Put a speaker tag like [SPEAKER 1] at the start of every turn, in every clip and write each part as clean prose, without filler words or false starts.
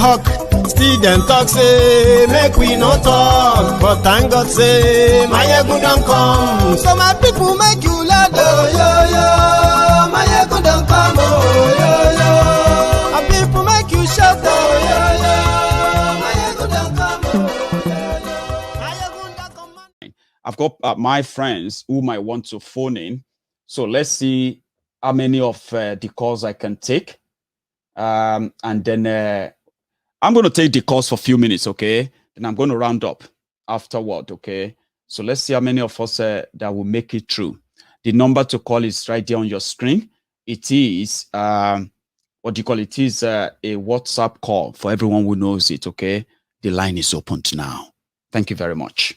[SPEAKER 1] Hawk, still them talk say make we no talk, but thank God say Maiyegun don come. So my people make you loud, oh yo yo, Maiyegun don come, oh yo yo. My people make you shout, oh yo yo, Maiyegun don come, oh yo yo. Maiyegun don come.
[SPEAKER 2] I've got my friends who might want to phone in, so let's see how many of the calls I can take, and then. I'm going to take the calls for a few minutes, okay? Then I'm going to round up afterward, okay? So let's see how many of us that will make it through. The number to call is right there on your screen. It is, what do you call it? It is a WhatsApp call for everyone who knows it, okay? The line is opened now. Thank you very much.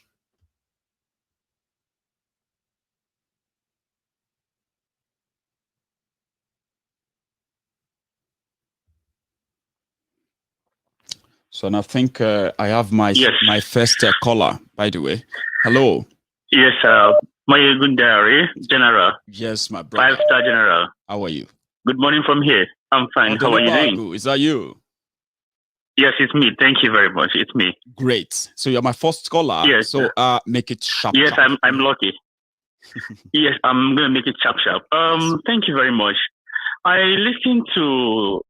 [SPEAKER 2] So and I think I have my first caller, by the way. Hello.
[SPEAKER 3] Yes, Maiyegun Diary, General.
[SPEAKER 2] Yes, my brother.
[SPEAKER 3] 5-star General.
[SPEAKER 2] How are you?
[SPEAKER 3] Good morning from here. I'm fine. How are you doing?
[SPEAKER 2] Is that you?
[SPEAKER 3] Yes, it's me. Thank you very much. It's me.
[SPEAKER 2] Great. So you're my first caller.
[SPEAKER 3] Yes.
[SPEAKER 2] So make it sharp.
[SPEAKER 3] Yes, I'm lucky. Yes, I'm gonna make it sharp. Thank you very much. I listened to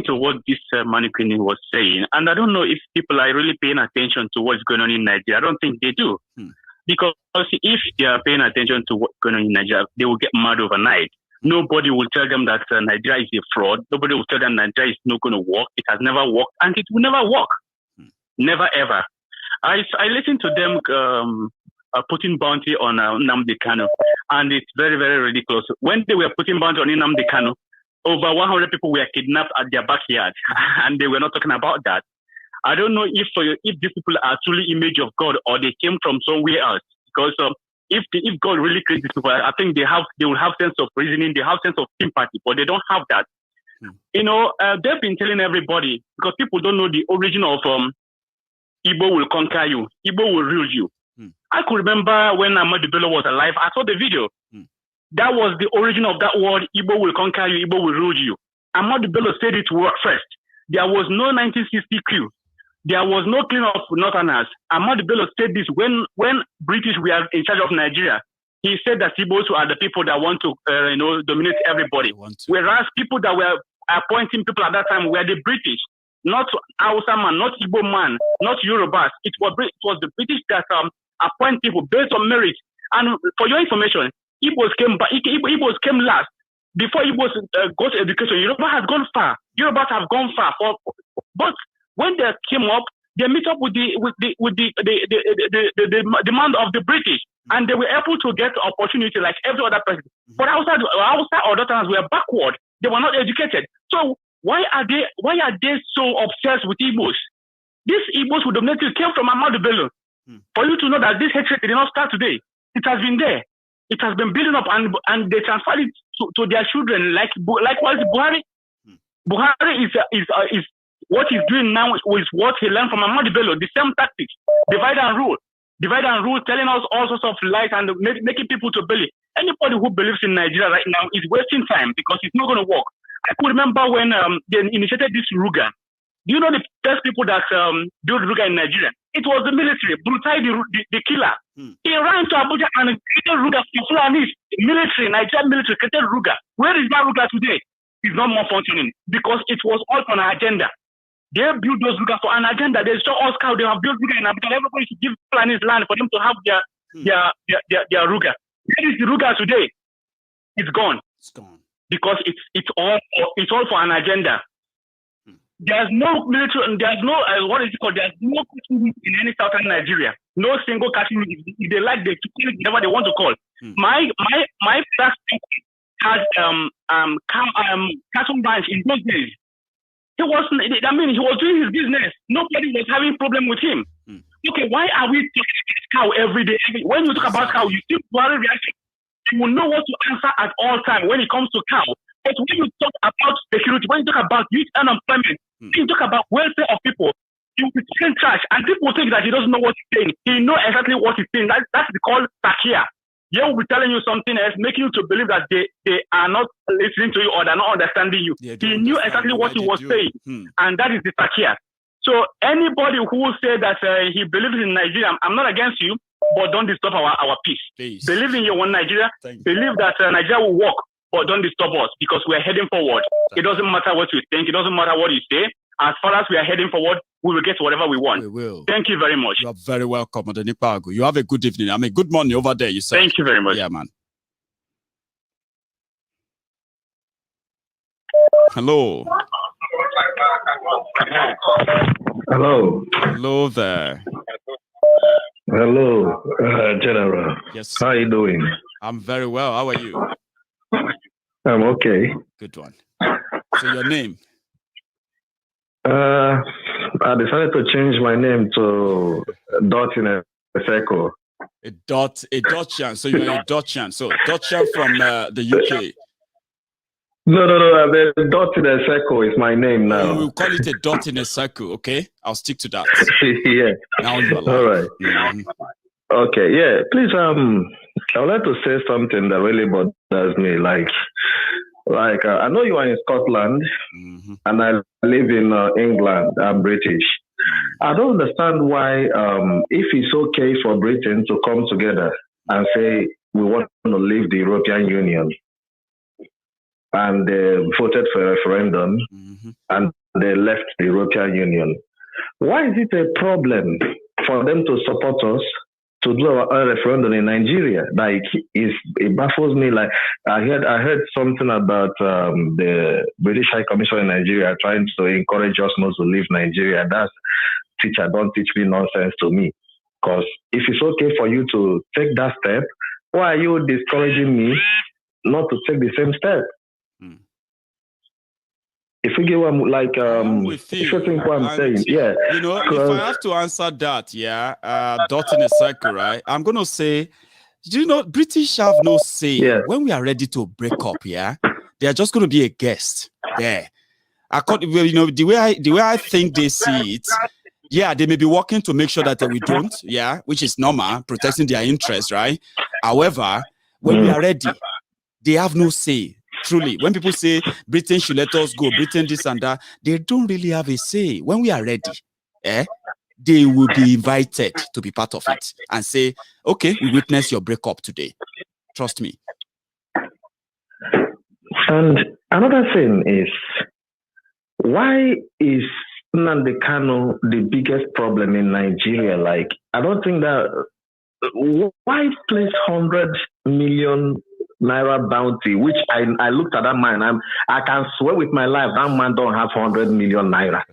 [SPEAKER 3] what this Maiyegun was saying, and I don't know if people are really paying attention to what's going on in Nigeria. I don't think they do. Because if they are paying attention to what's going on in Nigeria, they will get mad overnight. Nobody will tell them that Nigeria is a fraud. Nobody will tell them Nigeria is not going to work. It has never worked, and it will never work. Never, ever. I listened to them putting bounty on Nnamdi Kanu, and it's very, very ridiculous. When they were putting bounty on Nnamdi Kanu, over 100 people were kidnapped at their backyard, and they were not talking about that. I don't know if these people are truly image of God or they came from somewhere else. Because if God really created these people, I think they will have sense of reasoning, they have sense of sympathy, but they don't have that. You know, they've been telling everybody, because people don't know the origin of Igbo will conquer you, Igbo will rule you. I could remember when Ahmadu Bello was alive, I saw the video. That was the origin of that word, Igbo will conquer you, Igbo will rule you. Ahmadu Bello said it first. There was no 1960 coup. There was no clean of Northerners. Ahmadu Bello said this when British were in charge of Nigeria. He said that Igbos are the people that want to dominate everybody. Whereas people that were appointing people at that time were the British, not Hausa man, not Igbo man, not Yorubas. It was the British that appoint people based on merit. And for your information, Igbos came last. Before Igbos got education, Yoruba has gone far. Yorubas have gone far. But when they came up, they meet up with the demand of the British, and they were able to get opportunity like every other person. But outside or Northerners were backward. They were not educated. So why are they so obsessed with Igbos? These Igbos who dominated came from Ahmadu Bello. For you to know that this hatred did not start today. It has been there. It has been building up, and they transferred it to their children. Likewise, Buhari. Buhari is what he's doing now is what he learned from Ahmadu Bello. The same tactics, divide and rule, telling us all sorts of lies and making people to believe. Anybody who believes in Nigeria right now is wasting time because it's not going to work. I could remember when they initiated this Ruga. Do you know the first people that built Ruga in Nigeria? It was the military, Brutai the killer. He ran to Abuja and created Ruga for Fulani military, Nigerian military created Ruga. Where is that Ruga today? It's not more functioning because it was all on an agenda. They built those Ruga for an agenda. They saw us how they have built Ruga in Abuja. Everybody should give Fulani's land for them to have their Ruga. Where is the Ruga today? It's gone.
[SPEAKER 2] It's gone. Because
[SPEAKER 3] it's all for an agenda. There's no military, and there's no what is it called? There's no cattle in any southern Nigeria. No single cattle. If they like, they call it whatever they want to call. My first had cattle ranch in those days. He was doing his business. Nobody was having problem with him. Okay, why are we talking about cow every day? When you talk about cow, you see Buhari reaction. You will know what to answer at all time when it comes to cow. But when you talk about security, when you talk about youth unemployment, when you talk about welfare of people, you will say trash. And people think that he doesn't know what he's saying. He knows exactly what he's saying. That's called Takia. They will be telling you something else, making you to believe that they are not listening to you or they're not understanding you. He knew exactly what he was saying. And that is the Takia. So anybody who say that he believes in Nigeria, I'm not against you, but don't disturb our peace.
[SPEAKER 2] Please.
[SPEAKER 3] Believe in your one Nigeria. Believe that Nigeria will work, but don't disturb us because we're heading forward. It doesn't matter what you think. It doesn't matter what you say. As far as we are heading forward, we will get whatever we want.
[SPEAKER 2] We will.
[SPEAKER 3] Thank you very much.
[SPEAKER 2] You are very welcome, Odenipagu. You have a good evening. I mean, good morning over there, you said.
[SPEAKER 3] Thank you very much.
[SPEAKER 2] Yeah, man. Hello.
[SPEAKER 4] Hello.
[SPEAKER 2] Hello there.
[SPEAKER 4] Hello, General.
[SPEAKER 2] Yes.
[SPEAKER 4] How are you doing?
[SPEAKER 2] I'm very well. How are you?
[SPEAKER 4] I'm okay.
[SPEAKER 2] Good one. So your name?
[SPEAKER 4] I decided to change my name to Dot in a circle.
[SPEAKER 2] A Dutchian. So you're a Dutchian. So Dutchian from the UK.
[SPEAKER 4] No. The Dot in a circle is my name now.
[SPEAKER 2] We'll call it a dot in a circle, okay? I'll stick to that.
[SPEAKER 4] Yeah.
[SPEAKER 2] Now you're alive.
[SPEAKER 4] All right.
[SPEAKER 2] Mm-hmm.
[SPEAKER 4] Okay. Yeah. Please, I would like to say something that really bothers me. Like I know you are in Scotland,
[SPEAKER 2] Mm-hmm.
[SPEAKER 4] and I live in England. I'm British. I don't understand why, if it's okay for Britain to come together and say we want to leave the European Union, and they voted for a referendum,
[SPEAKER 2] Mm-hmm.
[SPEAKER 4] and they left the European Union. Why is it a problem for them to support us to do a referendum in Nigeria? Like, it baffles me. Like, I heard something about the British High Commission in Nigeria trying to encourage us not to leave Nigeria. That's teacher, don't teach me nonsense to me. Because if it's okay for you to take that step, why are you discouraging me not to take the same step?
[SPEAKER 2] Mm.
[SPEAKER 4] If you get what I'm like,
[SPEAKER 2] I'm with you.
[SPEAKER 4] if you think what I'm saying, yeah.
[SPEAKER 2] You know, if I have to answer that, dot in a circle, right? I'm gonna say, do you know, British have no say when we are ready to break up. Yeah, they are just gonna be a guest there. You know, the way I think they see it. Yeah, they may be working to make sure that we don't. Yeah, which is normal, protecting their interests, right? However, when we are ready, they have no say. Truly, when people say Britain should let us go, Britain this and that, they don't really have a say. When we are ready, they will be invited to be part of it and say, okay, we witnessed your breakup today. Trust me.
[SPEAKER 4] And another thing is, why is Nnamdi Kanu the biggest problem in Nigeria? Like, I don't think that, why place 100 million Naira bounty, which I looked at that man, I can swear with my life that man don't have 100 million Naira.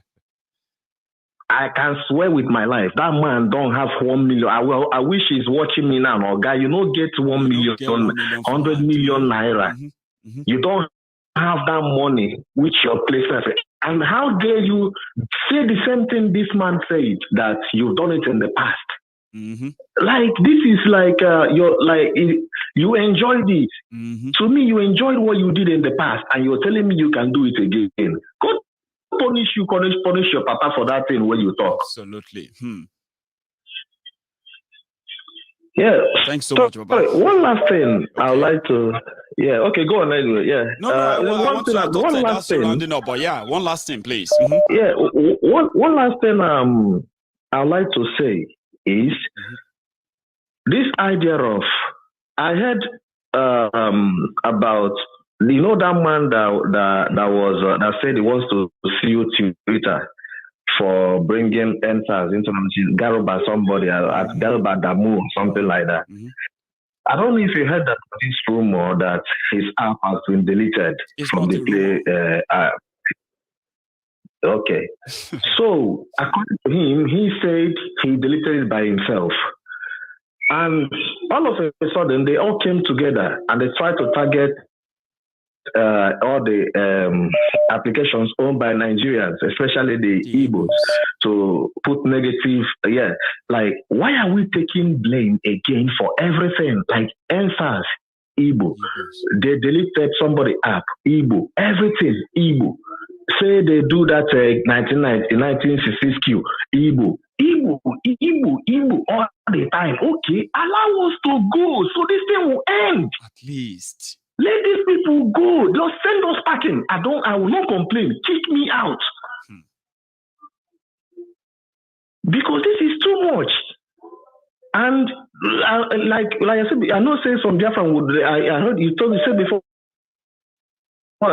[SPEAKER 4] I can swear with my life that man don't have 1 million. I wish he's watching me now, or guy, you don't get 1 million, 100 million Naira.
[SPEAKER 2] Mm-hmm. Mm-hmm.
[SPEAKER 4] You don't have that money which your place. And how dare you say the same thing this man said, that you've done it in the past?
[SPEAKER 2] Mm-hmm.
[SPEAKER 4] Like, this is like you enjoyed it.
[SPEAKER 2] Mm-hmm.
[SPEAKER 4] To me, you enjoyed what you did in the past, and you're telling me you can do it again. God punish your papa for that thing when you talk.
[SPEAKER 2] Absolutely.
[SPEAKER 4] Yeah.
[SPEAKER 2] Thanks so much, Baba.
[SPEAKER 4] One last thing I would like to. Yeah. Okay. Go on anyway. Yeah.
[SPEAKER 2] No. I want to
[SPEAKER 4] one last thing.
[SPEAKER 2] Rounding up, but yeah, one last thing, please. Mm-hmm.
[SPEAKER 4] Yeah. One last thing. I would like to say is this idea of, I heard about, you know, that man that said he wants to sue Twitter for bringing answers into Garuba, somebody at Garuba Damu or something like that.
[SPEAKER 2] Mm-hmm.
[SPEAKER 4] I don't know if you heard that this rumor that his app has been deleted from the Play app. Okay. So, according to him, he said he deleted it by himself. And all of a sudden, they all came together and they tried to target all the applications owned by Nigerians, especially the Igbos, to put negative. Yeah, like, why are we taking blame again for everything? Like, answers, Igbo. They deleted somebody app, Igbo. Everything, Igbo. Say they do that 1966 Igbo. Igbo all the time. Okay, allow us to go so this thing will end.
[SPEAKER 2] At least.
[SPEAKER 4] Let these people go. Just send us packing. I will not complain. Kick me out. because this is too much. And like I said, I know saying some Biafran would. I heard you said before.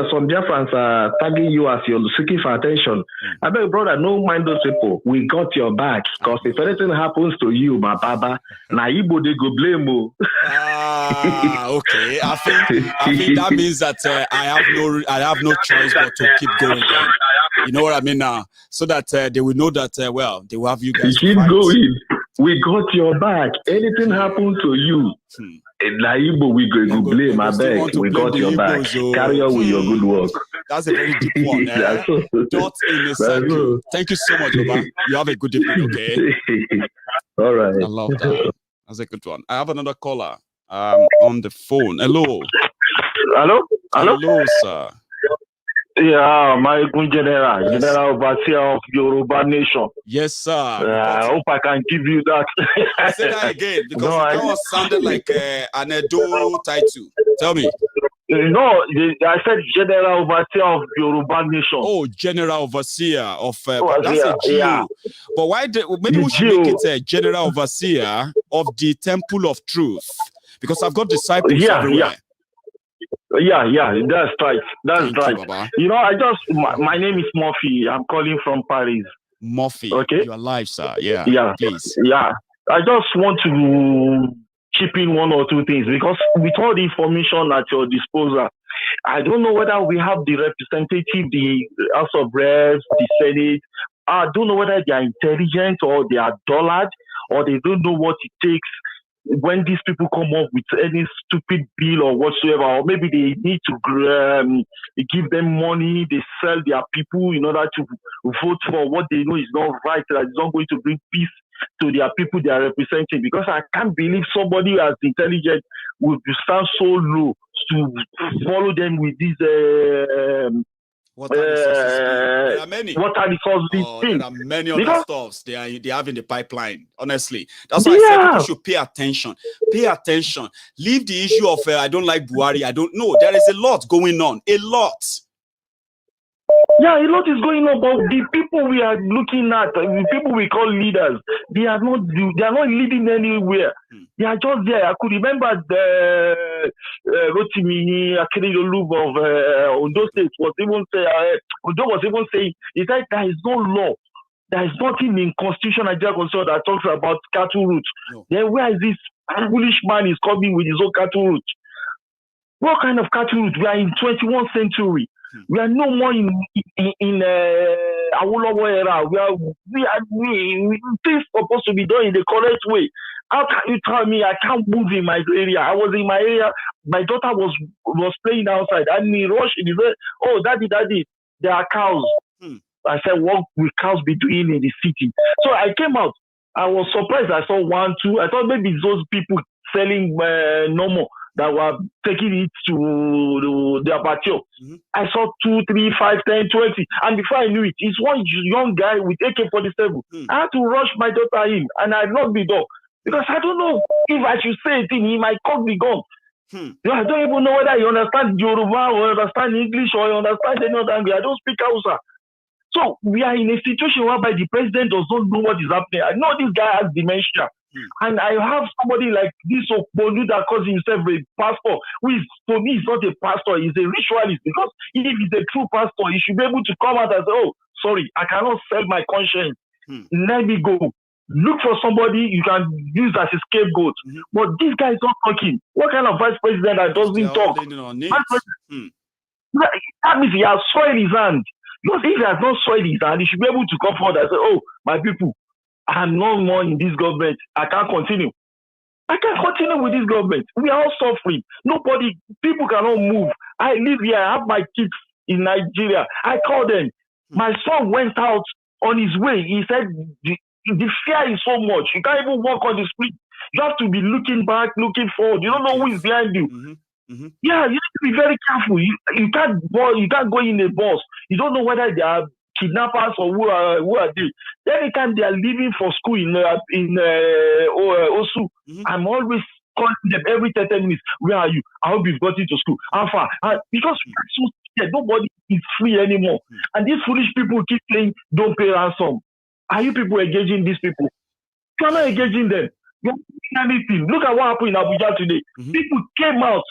[SPEAKER 4] Some Biafrans are tagging you as you're seeking for attention. I beg, brother, no mind those people. We got your back. Because if anything happens to you, my baba, na Igbo they go blame you.
[SPEAKER 2] Okay. I think that means that I have no choice but to keep going. You know what I mean now? So that they will know that they will have you guys.
[SPEAKER 4] Keep going. We got your back. Anything happens to you. Na Igbo we go blame, I beg. We got your back. Carry on with your good work.
[SPEAKER 2] That's a very deep one. Dot in a circle. Thank you so much, Oba. You have a good evening, okay?
[SPEAKER 4] All right.
[SPEAKER 2] I love that. That's a good one. I have another caller on the phone. Hello.
[SPEAKER 5] Hello,
[SPEAKER 2] sir.
[SPEAKER 5] Yeah, Maiyegun General Overseer of Yoruba Nation.
[SPEAKER 2] Yes, sir.
[SPEAKER 5] I hope I can give you that.
[SPEAKER 2] Say that again, because that was sounded like an Edo title. Tell me.
[SPEAKER 5] No, I said General Overseer of Yoruba Nation.
[SPEAKER 2] Oh, General Overseer of... that's a GO. Yeah. But why... maybe we should make it a General Overseer of the Temple of Truth. Because I've got disciples everywhere.
[SPEAKER 5] Yeah, that's right. That's right. You know, my name is Murphy. I'm calling from Paris.
[SPEAKER 2] Murphy,
[SPEAKER 5] okay,
[SPEAKER 2] you're alive, sir. Yeah, please.
[SPEAKER 5] Yeah, I just want to chip in one or two things because with all the information at your disposal, I don't know whether we have the representative, the House of Reps, the Senate. I don't know whether they are intelligent or they are dullard or they don't know what it takes when these people come up with any stupid bill or whatsoever, or maybe they need to give them money, they sell their people in order to vote for what they know is not right, that is not going to bring peace to their people they are representing. Because I can't believe somebody as intelligent would stand so low to follow them with these
[SPEAKER 2] there are many.
[SPEAKER 5] What are the causes?
[SPEAKER 2] There are many other stuffs they have in the pipeline. Honestly, that's why I said people should pay attention. Pay attention. Leave the issue of I don't like Buhari. I don't know. There is a lot going on. A lot.
[SPEAKER 5] Yeah, a lot is going on, but the people we are looking at, the people we call leaders, they are not leading anywhere. They are just there. I could remember the Rotimi Akeredolu of Ondo State was even saying, he said there is no law. There is nothing in Constitution Nigeria Constitution that talks about cattle route. No. Then where is this foolish man is coming with his own cattle route? What kind of cattle route? We are in 21st century. We are no more in Awolowo era. We things supposed to be done in the correct way. How can you tell me I can't move in my area? I was in my area. My daughter was playing outside, and he rushed and he said, "Oh, daddy, there are cows." I said, "What will cows be doing in the city?" So I came out. I was surprised. I saw 1, 2. I thought maybe those people selling normal that were taking it to their patio. I saw 2, 3, 5, 10, 20. And before I knew it, it's one young guy with AK-47. I had to rush my daughter in, and I locked the door. Because I don't know if I should say it, he might cock the gun. I don't even know whether you understand Yoruba or understand English or you understand any other language. I don't speak Hausa. So we are in a situation whereby the president does not know what is happening. I know this guy has dementia. And I have somebody like this Okpolu that calls himself a pastor, who is, to me, is not a pastor, he's a ritualist. Because if he's a true pastor, he should be able to come out and say, "Oh, sorry, I cannot sell my conscience. Let me go." Look for somebody you can use as a scapegoat. But this guy is not talking. What kind of vice president that doesn't talk? That means he has soiled his hand. Because if he has not soiled his hand, he should be able to come forward and say, "Oh, my people, I'm no more in this government. I can't continue. I can't continue with this government. We are all suffering. People cannot move. I live here. I have my kids in Nigeria. I call them. My son went out on his way. He said, the fear is so much. You can't even walk on the street. You have to be looking back, looking forward. You don't know who is behind you. Yeah, you have to be very careful. You can't go in a bus. You don't know whether they are kidnappers or who are they. Anytime they are leaving for school in Osu, I'm always calling them every 10 minutes. "Where are you? I hope you've gotten to school. How far?" Because nobody is free anymore. And these foolish people keep saying, "Don't pay ransom." Are you people engaging these people? You are not engaging them. You are not doing anything. Look at what happened in Abuja today. People came out,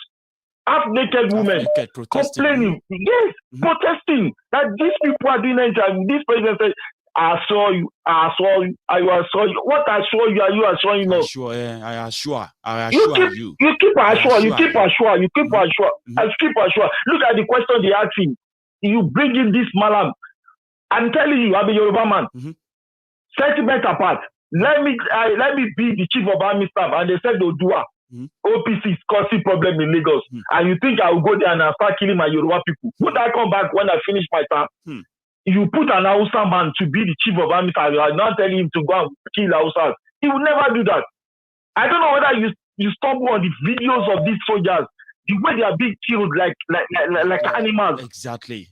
[SPEAKER 5] half-naked women, complaining. Yes, protesting that these people are doing it. And this president said, I saw you. I saw you. I assure you. What I assure you are you assuring us?
[SPEAKER 2] I assure you.
[SPEAKER 5] You keep assure. You keep assure. You keep assure. I keep assure. Look at the question they asked him. You bring in this malam. I'm telling you, I'm a Yoruba man. Sentiment apart. Let me be the chief of army staff, and they said they'll do it. OPC is causing problem in Lagos, and you think I will go there and I'll start killing my Yoruba people? Would I come back when I finish my term? You put an Hausa man to be the chief of army staff, you are not telling him to go and kill Hausas. He will never do that. I don't know whether you stumble on the videos of these soldiers, the way they are being killed like animals.
[SPEAKER 2] Exactly.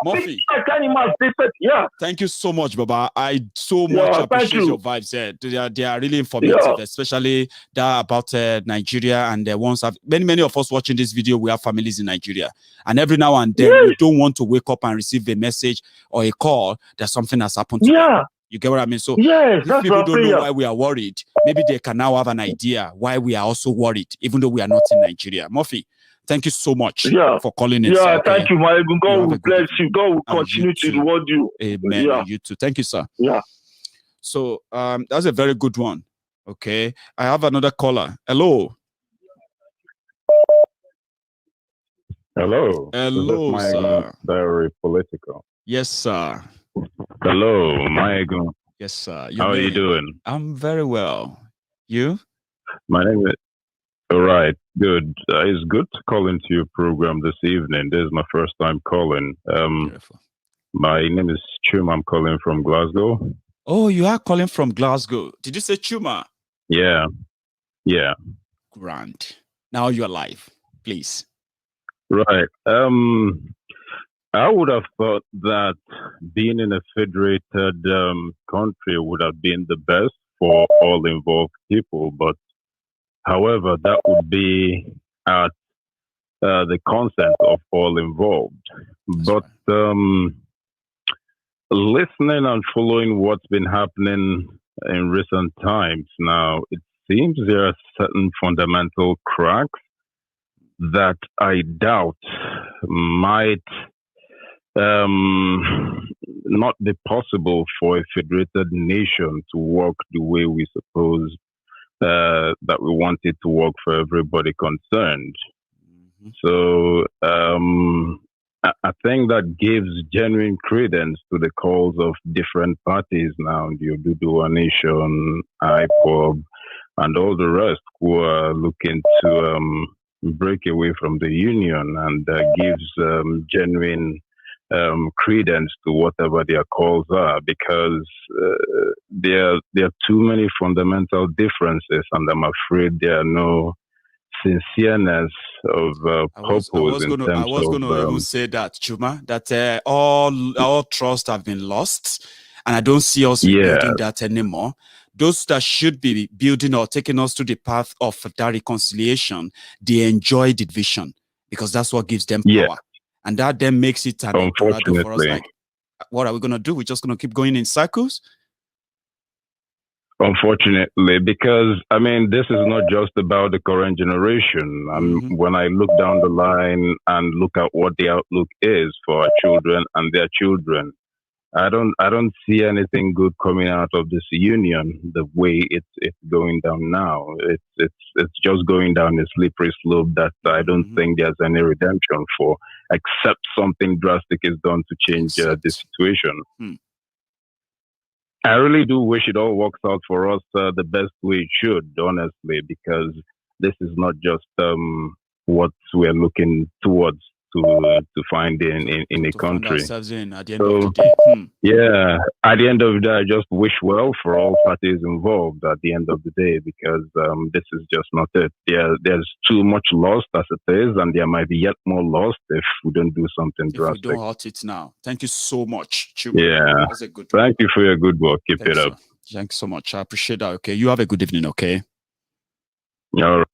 [SPEAKER 2] Murphy,
[SPEAKER 5] like animals, they said, yeah.
[SPEAKER 2] Thank you so much, Baba. I so much appreciate your vibes there. They are really informative, especially that about Nigeria and the ones have many of us watching this video. We have families in Nigeria, and every now and then we don't want to wake up and receive a message or a call that something has happened to them. You get what I mean? So if people don't know why we are worried, maybe they can now have an idea why we are also worried, even though we are not in Nigeria. Murphy, thank you so much for calling in.
[SPEAKER 5] Yeah, thank you, Maiyegun. God will bless you. God will continue to reward you.
[SPEAKER 2] Amen. And you too. Thank you, sir.
[SPEAKER 5] Yeah.
[SPEAKER 2] So that's a very good one. Okay. I have another caller. Hello.
[SPEAKER 6] Hello.
[SPEAKER 2] Hello, sir.
[SPEAKER 6] Diary Politico.
[SPEAKER 2] Yes, sir.
[SPEAKER 6] Hello, Maiyegun.
[SPEAKER 2] Yes, sir.
[SPEAKER 6] How are you doing?
[SPEAKER 2] I'm very well. You?
[SPEAKER 6] My name is... All right, good. It's good to call into your program this evening. This is my first time calling.
[SPEAKER 2] Beautiful.
[SPEAKER 6] My name is Chuma. I'm calling from Glasgow.
[SPEAKER 2] Oh, you are calling from Glasgow. Did you say Chuma?
[SPEAKER 6] Yeah.
[SPEAKER 2] Grand. Now you're live, please.
[SPEAKER 6] Right. I would have thought that being in a federated country would have been the best for all involved people, but however, that would be at the consent of all involved. But listening and following what's been happening in recent times now, it seems there are certain fundamental cracks that I doubt might not be possible for a federated nation to work the way we suppose that we want it to work for everybody concerned. So I think that gives genuine credence to the calls of different parties now, the Oduduwa Nation, IPOB, and all the rest who are looking to break away from the union, and gives genuine credence to whatever their calls are, because there are too many fundamental differences, and I'm afraid there are no sincereness of purpose. I was
[SPEAKER 2] going to even say that, Chuma, that all trust have been lost, and I don't see us building that anymore. Those that should be building or taking us to the path of that reconciliation, they enjoy division, because that's what gives them power. And that then makes it an imperative for us. Like, what are we going to do? We're just going to keep going in circles?
[SPEAKER 6] Unfortunately, because, I mean, this is not just about the current generation. When I look down the line and look at what the outlook is for our children and their children, I don't see anything good coming out of this union the way it's going down now. It's just going down a slippery slope that I don't think there's any redemption for, except something drastic is done to change the situation. I really do wish it all works out for us the best way it should, honestly, because this is not just what we're looking towards to find in a country.
[SPEAKER 2] At the end of the day.
[SPEAKER 6] Yeah, at the end of the day, I just wish well for all parties involved at the end of the day, because this is just not it. There's too much lost as it is, and there might be yet more lost if we don't do something drastic.
[SPEAKER 2] We don't halt it now. Thank you so much, Chuma.
[SPEAKER 6] Yeah,
[SPEAKER 2] that's a good
[SPEAKER 6] thank you for your good work. Keep it up.
[SPEAKER 2] Thanks so much. I appreciate that. Okay, you have a good evening. Okay.
[SPEAKER 6] All right.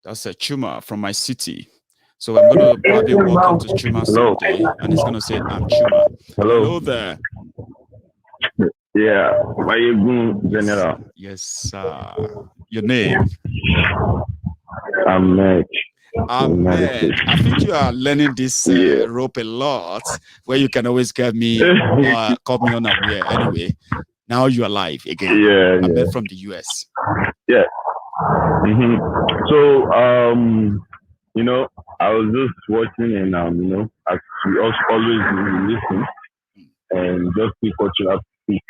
[SPEAKER 2] That's a Chuma from my city. So I'm going to probably walk into Chuma Sunday, and it's going to say, I'm Chuma.
[SPEAKER 6] Hello.
[SPEAKER 2] Hello there.
[SPEAKER 6] Yeah, Maiyegun General.
[SPEAKER 2] Yes, sir. Your name?
[SPEAKER 6] Ahmed.
[SPEAKER 2] Ahmed. I think you are learning this
[SPEAKER 6] Yeah.
[SPEAKER 2] rope a lot, where you can always get me call me unaware. Anyway, now you are live again.
[SPEAKER 6] Yeah,
[SPEAKER 2] Ahmed
[SPEAKER 6] yeah.
[SPEAKER 2] from the US.
[SPEAKER 6] Yeah. So, you know, I was just watching and, as we also always listen and just see what you have to speak.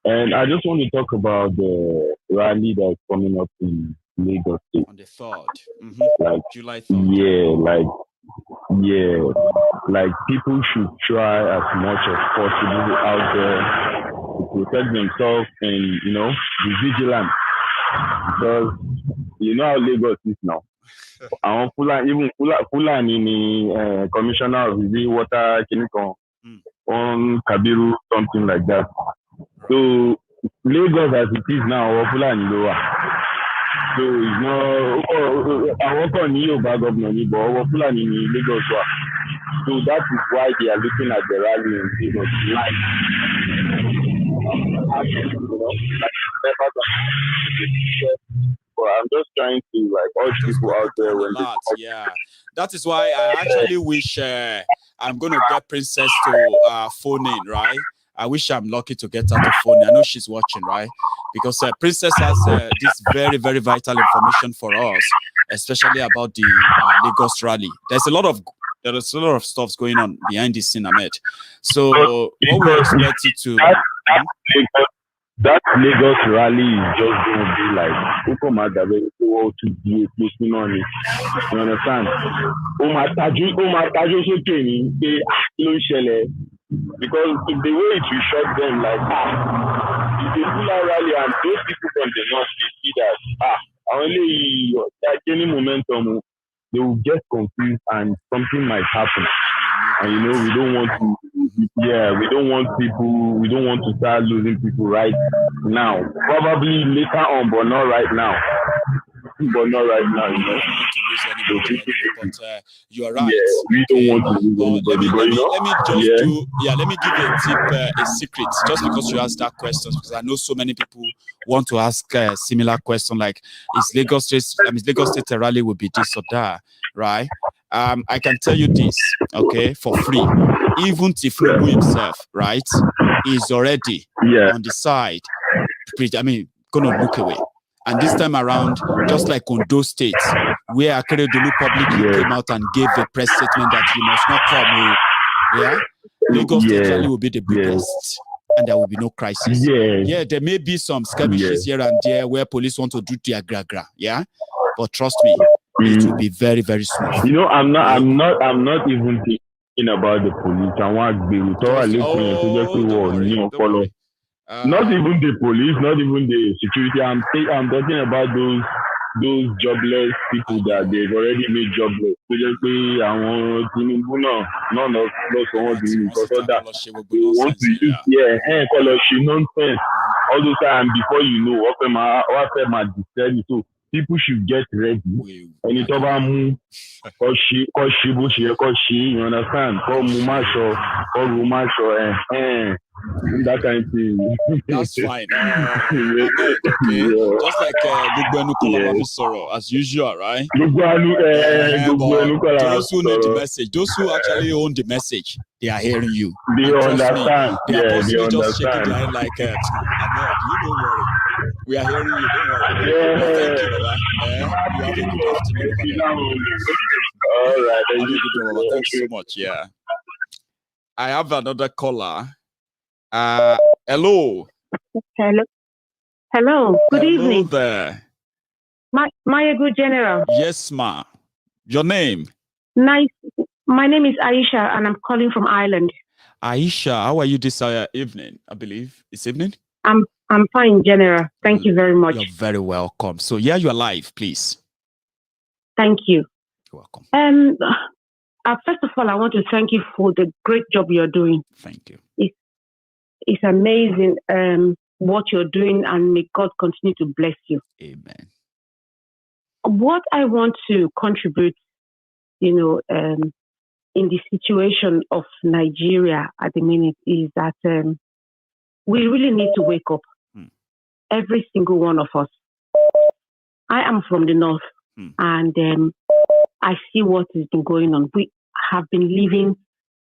[SPEAKER 6] And I just want to talk about the rally that's coming up in Lagos State.
[SPEAKER 2] On the 3rd.
[SPEAKER 6] Like,
[SPEAKER 2] July 3rd.
[SPEAKER 6] yeah, like people should try as much as possible out there to protect themselves and, be vigilant. Because you know how Lagos is now. Àwọn Fulani ni commissioner of the water kìnìkan on Kabiru, something like that. So Lagos as it is now, àwọn Fulani ló wà. So it's not àwọn kan ní Yorùbá governor ni, but àwọn Fulani ní Lagos wà. So that is why they are looking at the rally in Lagos live. But I'm just trying to all people out there when
[SPEAKER 2] yeah, that is why I actually wish I'm gonna get Princess to phone in, right? I wish I'm lucky to get her to phone in. I know she's watching, right? Because Princess has this very, very vital information for us, especially about the Lagos rally. There is a lot of stuff going on behind the scene, Ahmed. So what we expect you to
[SPEAKER 6] that Lagos rally is just going to be like people might have to be a person on it. You understand? Because if the way it will shock them, like it's a full rally and those people from the north, they see that only like any momentum, they will get confused and something might happen. And we don't want to start losing people right now. Probably later on, but not right now. But not right now,
[SPEAKER 2] to lose anybody anyway, but you are right.
[SPEAKER 6] Yeah, we don't want to lose anybody.
[SPEAKER 2] Let me give you a tip, a secret, just because you asked that question, because I know so many people want to ask a similar question, like, is Lagos State rally will be this or that, right? I can tell you this, okay, for free. Even Tifnubu himself, right, is already on the side. Gonna look away. And this time around, just like Ondo State, where Akeredolu publicly came out and gave a press statement that you must not come. Yeah, Lagos State rally will be the biggest, and there will be no crisis. Yeah, there may be some skirmishes here and there where police want to do their gra-gra. Yeah, but trust me, it will be very, very smooth.
[SPEAKER 6] I'm not even thinking about the police. I want not even the police, not even the security. I'm talking about those jobless people that they've already made jobless. So just say none of us want to use because of that. They want to use nonsense. All those time before what my distress. So people should get ready. And it's over you understand? That kind of thing.
[SPEAKER 2] That's fine. Okay. Just like as usual, right? Those who need the message, those who actually own the message, they are hearing you.
[SPEAKER 6] They understand.
[SPEAKER 2] They are possibly just shaking their head like, Ahmed, you don't worry. We are hearing you, don't worry. Thank you, Baba. You have a good afternoon over there.
[SPEAKER 6] All right.
[SPEAKER 2] Thank you so much. Yeah. I have another caller.
[SPEAKER 7] Hello. Good evening.
[SPEAKER 2] There.
[SPEAKER 7] Maiyegun General.
[SPEAKER 2] Yes, ma. Your name?
[SPEAKER 7] Nice. My name is Aisha, and I'm calling from Ireland.
[SPEAKER 2] Aisha, how are you this evening? I believe it's evening.
[SPEAKER 7] I'm fine, General. Thank you very much.
[SPEAKER 2] You're very welcome. So, yeah, you're live, please.
[SPEAKER 7] Thank you.
[SPEAKER 2] You're welcome.
[SPEAKER 7] First of all, I want to thank you for the great job you're doing.
[SPEAKER 2] Thank you.
[SPEAKER 7] It's amazing what you're doing, and may God continue to bless you.
[SPEAKER 2] Amen.
[SPEAKER 7] What I want to contribute, in the situation of Nigeria at the minute is that we really need to wake up. Every single one of us. I am from the north, and I see what has been going on. We have been living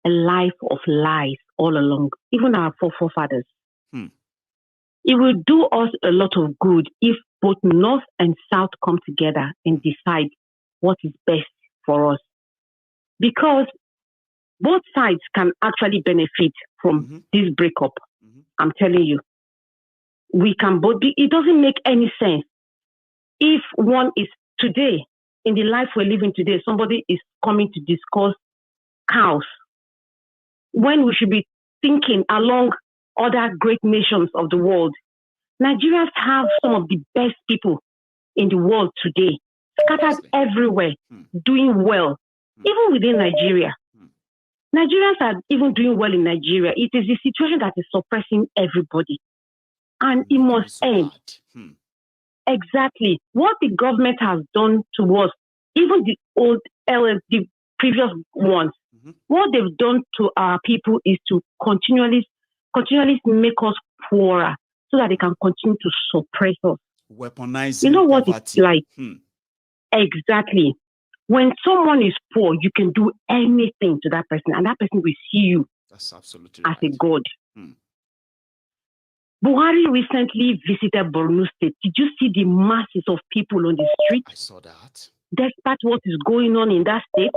[SPEAKER 7] a life of lies all along, even our forefathers. It will do us a lot of good if both North and South come together and decide what is best for us. Because both sides can actually benefit from this breakup. I'm telling you. We can both be, it doesn't make any sense. If one is today, in the life we're living today, somebody is coming to discuss cows, when we should be thinking along other great nations of the world. Nigerians have some of the best people in the world today, scattered everywhere, doing well, even within Nigeria. Nigerians are even doing well in Nigeria. It is the situation that is suppressing everybody. And it must end. Exactly. What the government has done to us, even the previous ones, what they've done to our people is to continually make us poorer so that they can continue to suppress us.
[SPEAKER 2] Weaponizing
[SPEAKER 7] You know what
[SPEAKER 2] poverty.
[SPEAKER 7] it's like? Exactly. When someone is poor, you can do anything to that person, and that person will see you
[SPEAKER 2] That's absolutely
[SPEAKER 7] as
[SPEAKER 2] right.
[SPEAKER 7] a god. Buhari recently visited Borno State. Did you see the masses of people on the street?
[SPEAKER 2] I saw that.
[SPEAKER 7] Despite what is going on in that state,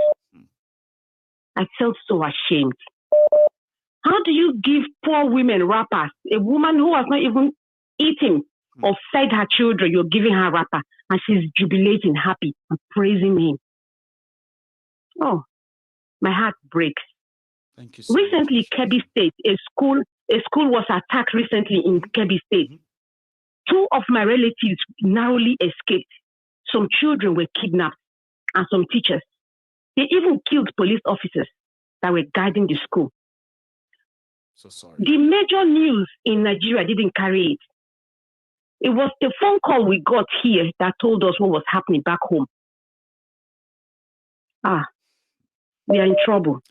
[SPEAKER 7] I felt so ashamed. How do you give poor women wrappers? A woman who has not even eaten or fed her children, you're giving her wrapper, and she's jubilating, happy, and praising him. Oh, my heart breaks.
[SPEAKER 2] Thank you so
[SPEAKER 7] Recently,
[SPEAKER 2] much.
[SPEAKER 7] Kebbi State, a school was attacked recently in Kebbi State. 2 of my relatives narrowly escaped. Some children were kidnapped and some teachers. They even killed police officers that were guiding the school.
[SPEAKER 2] So sorry.
[SPEAKER 7] The major news in Nigeria didn't carry it. It was the phone call we got here that told us what was happening back home. We are in trouble.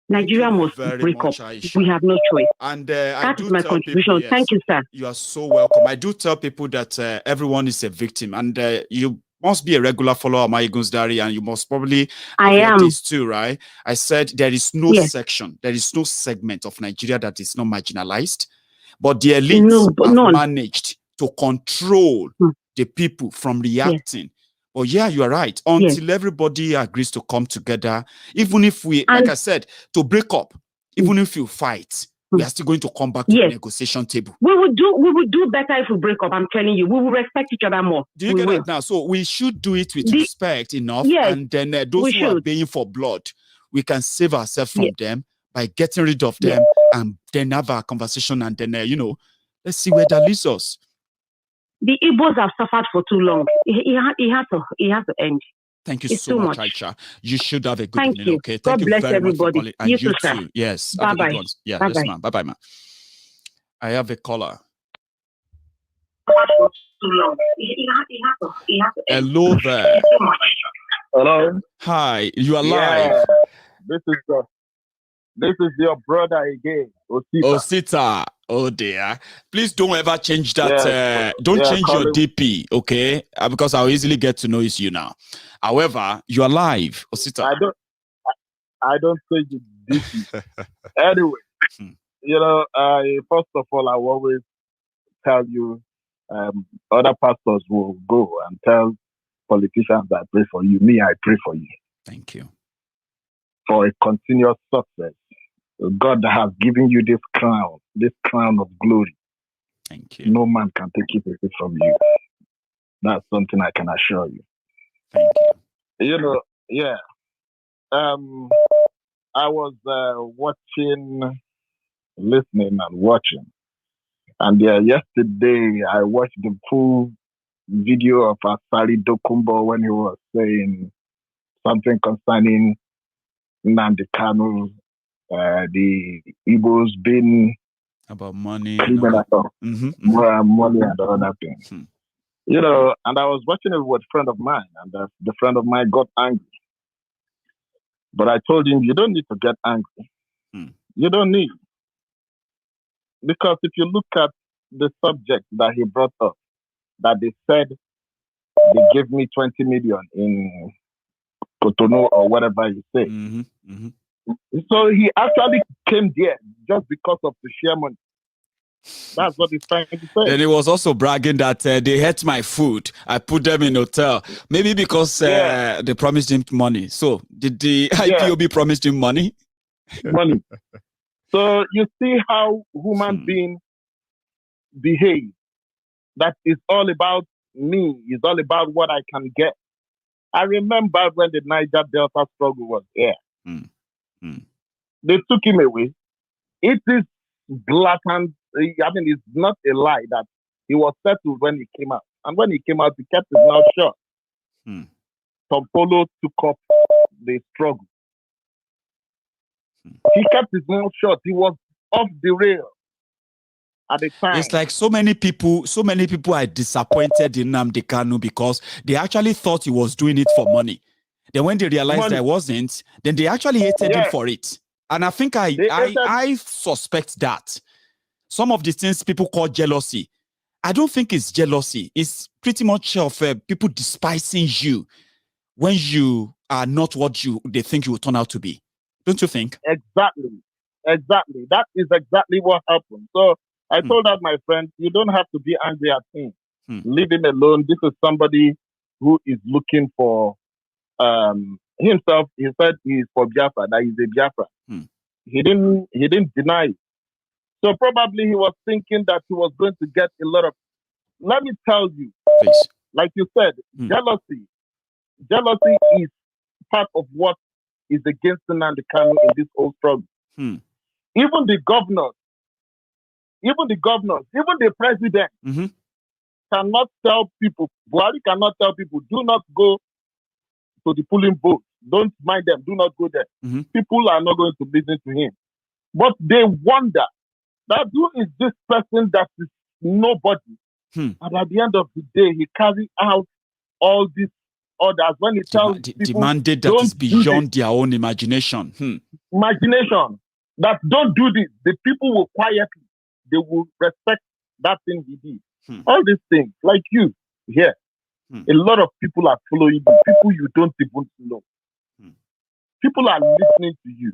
[SPEAKER 7] Nigeria must break up.
[SPEAKER 2] Aisha.
[SPEAKER 7] We have no choice.
[SPEAKER 2] And
[SPEAKER 7] that is my contribution.
[SPEAKER 2] People, yes,
[SPEAKER 7] thank you, sir.
[SPEAKER 2] You are so welcome. I do tell people that everyone is a victim, and you must be a regular follower of Maiyegun's diary, and you must probably have this too, right? I said there is no section, there is no segment of Nigeria that is not marginalized, but the elites have managed to control the people from reacting. Oh, yeah, you are right. Until everybody agrees to come together, even if we, like I said, to break up, even if you fight, we are still going to come back to the negotiation table.
[SPEAKER 7] We will do better if we break up. I'm telling you, we will respect each other more.
[SPEAKER 2] Do you get that now? So we should do it with respect enough, and then those who are paying for blood, we can save ourselves from them by getting rid of them, and then have our conversation, and then let's see where that leads us.
[SPEAKER 7] The Igbos have suffered for too long. It has to end.
[SPEAKER 2] Thank you so much, Aisha. You should have a good evening.
[SPEAKER 7] You.
[SPEAKER 2] Okay.
[SPEAKER 7] Thank
[SPEAKER 2] you
[SPEAKER 7] God
[SPEAKER 2] very
[SPEAKER 7] much
[SPEAKER 2] for calling. And you
[SPEAKER 7] too.
[SPEAKER 2] Sir. Yes.
[SPEAKER 7] Bye bye.
[SPEAKER 2] Yeah.
[SPEAKER 7] Bye
[SPEAKER 2] yes, ma'am. Bye bye, ma'am. I have a caller. Hello there.
[SPEAKER 8] Hello.
[SPEAKER 2] Hi. You are live.
[SPEAKER 8] This is your brother again,
[SPEAKER 2] Osita. Oh dear. Please don't ever change that. Don't change your DP, okay? Because I'll easily get to know it's you now. However, you are live, Osita.
[SPEAKER 8] I don't change the DP. Anyway, first of all, I will always tell you, other pastors will go and tell politicians that I pray for you. Me, I pray for you.
[SPEAKER 2] Thank you.
[SPEAKER 8] For a continuous success. God has given you this crown of glory.
[SPEAKER 2] Thank you.
[SPEAKER 8] No man can take it away from you. That's something I can assure you.
[SPEAKER 2] Thank you.
[SPEAKER 8] I was listening and watching. And yesterday, I watched the full video of Asari Dokumbo when he was saying something concerning Nnamdi Kanu, the Igbos being
[SPEAKER 2] about money,
[SPEAKER 8] criminal, money and other things. And I was watching it with a friend of mine, and the friend of mine got angry. But I told him, you don't need to get angry. You don't need. Because if you look at the subject that he brought up, that they said they gave me 20 million in Cotonou or whatever you say. So he actually came there just because of the share money. That's what he's trying to say.
[SPEAKER 2] Then he was also bragging that they ate my food. I put them in hotel. Maybe because they promised him money. So did the IPOB promised him money?
[SPEAKER 8] Money. So you see how human beings behave. That is all about me. It's all about what I can get. I remember when the Niger Delta struggle was here. They took him away. It is blatant. I mean, it's not a lie that he was settled when he came out. And when he came out, he kept his mouth shut. Tom Polo took up the struggle. He kept his mouth shut. He was off the rail at the time.
[SPEAKER 2] It's like so many people are disappointed in Nnamdi Kanu because they actually thought he was doing it for money. Then when they realized there wasn't, then they actually hated him for it. And I think I suspect that some of the things people call jealousy, I don't think it's jealousy. It's pretty much of people despising you when you are not what they think you will turn out to be. Don't you think?
[SPEAKER 8] Exactly. That is exactly what happened. So I told that my friend, you don't have to be angry at him. Leave him alone. This is somebody who is looking for himself. He said he is for Biafra, that he's a Biafra. He didn't deny it. So probably he was thinking that he was going to get a lot of. Let me tell you,
[SPEAKER 2] please.
[SPEAKER 8] Like you said, jealousy is part of what is against Nnamdi Kanu in this whole struggle. Even the governors, even the president cannot tell people, Buhari cannot tell people, do not go to the polling booth. Don't mind them. Do not go there. People are not going to listen to him. But they wonder that who is this person that is nobody? And at the end of the day, he carries out all these orders when he tells people
[SPEAKER 2] demanded that is beyond their own imagination.
[SPEAKER 8] Imagination. That don't do this. The people will quietly, they will respect that thing he did. All these things, like you here, a lot of people are following you, people you don't even know. People are listening to you.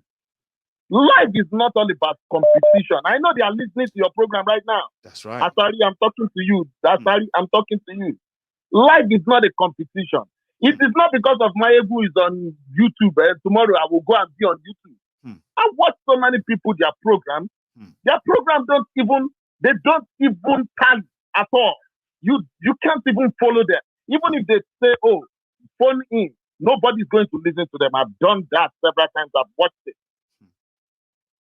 [SPEAKER 8] Life is not all about competition. I know they are listening to your program right now.
[SPEAKER 2] That's right.
[SPEAKER 8] Asari, I'm talking to you. Asari, I'm talking to you. Life is not a competition. It is not because of Maiyegun is on YouTube. Tomorrow I will go and be on YouTube. I watch so many people, their program don't even tally at all. You can't even follow them. Even if they say, oh, phone in, nobody's going to listen to them. I've done that several times. I've watched it.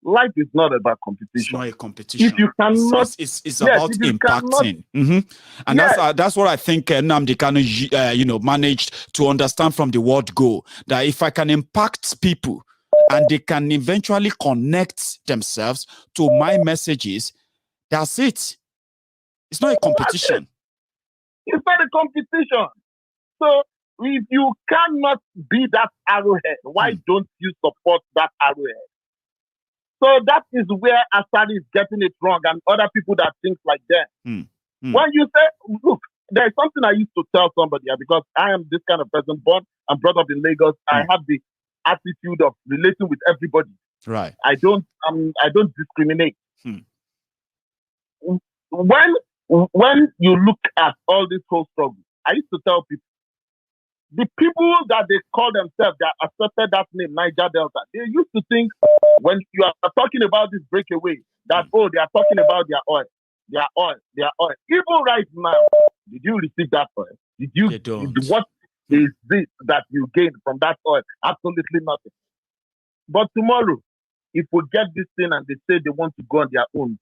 [SPEAKER 8] Life is not about competition.
[SPEAKER 2] It's not a competition.
[SPEAKER 8] If you cannot,
[SPEAKER 2] it's about impacting. And that's what I think Nnamdi Kanu, managed to understand from the word go. That if I can impact people and they can eventually connect themselves to my messages, that's it. It's not a competition.
[SPEAKER 8] It's not a competition. So if you cannot be that arrowhead, why don't you support that arrowhead? So that is where Asari is getting it wrong and other people that think like that. When you say, look, there's something I used to tell somebody because I am this kind of person, born and brought up in Lagos. I have the attitude of relating with everybody.
[SPEAKER 2] Right.
[SPEAKER 8] I don't discriminate. When you look at all this whole struggle, I used to tell people, the people that they call themselves, that accepted that name, Niger Delta, they used to think when you are talking about this breakaway, that, they are talking about their oil. Even right now, did you receive that oil? What is this that you gain from that oil? Absolutely nothing. But tomorrow, if we get this thing and they say they want to go on their own,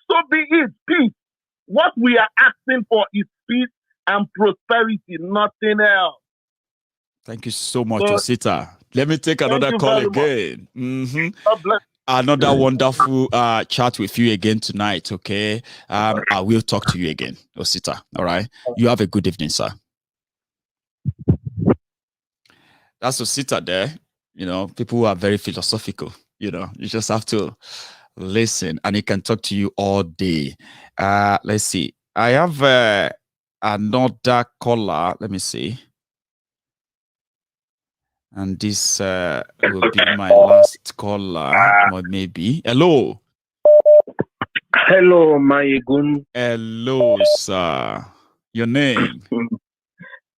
[SPEAKER 8] so be it, peace. What we are asking for is peace and prosperity, nothing else.
[SPEAKER 2] Thank you so much, Osita. Let me take another call again. Another wonderful chat with you again tonight, okay? I will talk to you again, Osita, all right? You have a good evening, sir. That's Osita there. People who are very philosophical, you just have to listen, and he can talk to you all day. Let's see. I have another caller. Let me see. And this will be my last caller, or maybe. Hello.
[SPEAKER 5] Hello, Maiyegun.
[SPEAKER 2] Hello, sir. Your name?